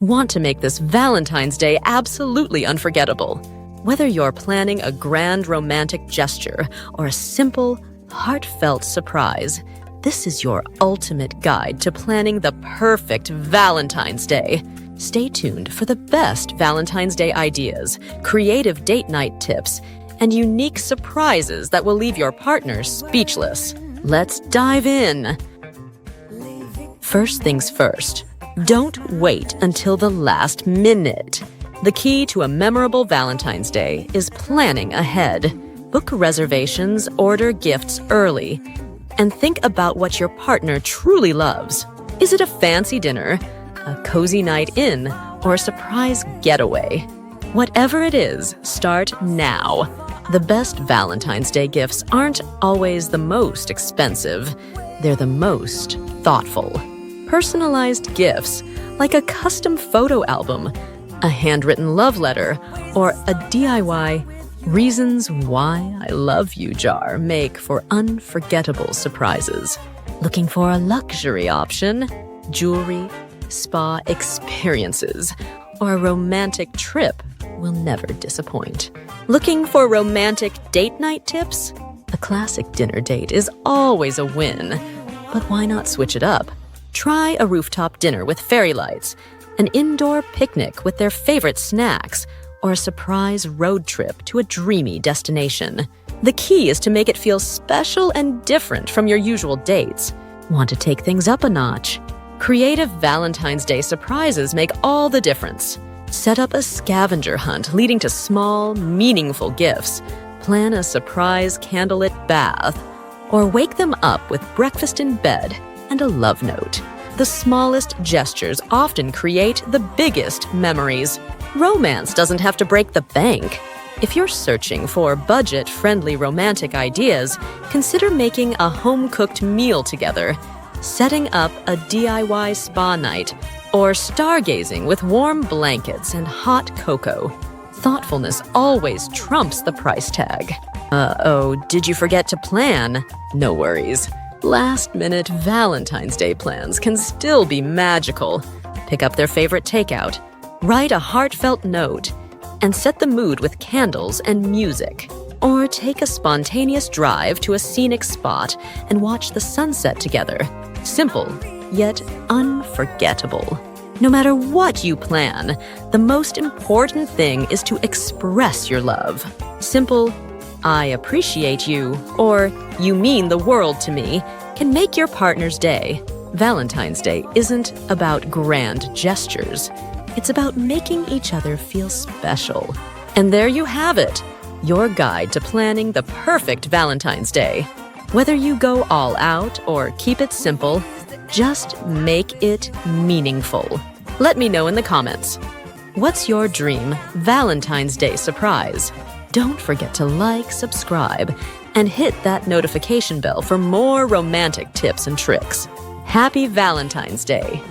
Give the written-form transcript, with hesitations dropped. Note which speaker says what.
Speaker 1: Want to make this Valentine's Day absolutely unforgettable? Whether you're planning a grand romantic gesture or a simple, heartfelt surprise, this is your ultimate guide to planning the perfect Valentine's Day. Stay tuned for the best Valentine's Day ideas, creative date night tips, and unique surprises that will leave your partner speechless. Let's dive in. First things first. Don't wait until the last minute. The key to a memorable Valentine's Day is planning ahead. Book reservations, order gifts early, and think about what your partner truly loves. Is it a fancy dinner, a cozy night in, or a surprise getaway? Whatever it is, start now. The best Valentine's Day gifts aren't always the most expensive. They're the most thoughtful. Personalized gifts, like a custom photo album, a handwritten love letter, or a DIY Reasons Why I Love You jar, make for unforgettable surprises. Looking for a luxury option, jewelry, spa experiences, or a romantic trip will never disappoint. Looking for romantic date night tips? A classic dinner date is always a win, but why not switch it up? Try a rooftop dinner with fairy lights, an indoor picnic with their favorite snacks, or a surprise road trip to a dreamy destination. The key is to make it feel special and different from your usual dates. Want to take things up a notch? Creative Valentine's Day surprises make all the difference. Set up a scavenger hunt leading to small, meaningful gifts. Plan a surprise candlelit bath, or wake them up with breakfast in bed and a love note. The smallest gestures often create the biggest memories. Romance doesn't have to break the bank. If you're searching for budget-friendly romantic ideas, consider making a home-cooked meal together, setting up a DIY spa night, or stargazing with warm blankets and hot cocoa. Thoughtfulness always trumps the price tag. Uh-oh, did you forget to plan? No worries. Last-minute Valentine's Day plans can still be magical. Pick up their favorite takeout, write a heartfelt note, and set the mood with candles and music. Or take a spontaneous drive to a scenic spot and watch the sunset together. Simple, yet unforgettable. No matter what you plan, the most important thing is to express your love. Simple, I appreciate you, or you mean the world to me, can make your partner's day. Valentine's Day isn't about grand gestures. It's about making each other feel special. And there you have it, your guide to planning the perfect Valentine's Day. Whether you go all out or keep it simple, just make it meaningful. Let me know in the comments. What's your dream Valentine's Day surprise? Don't forget to like, subscribe, and hit that notification bell for more romantic tips and tricks. Happy Valentine's Day!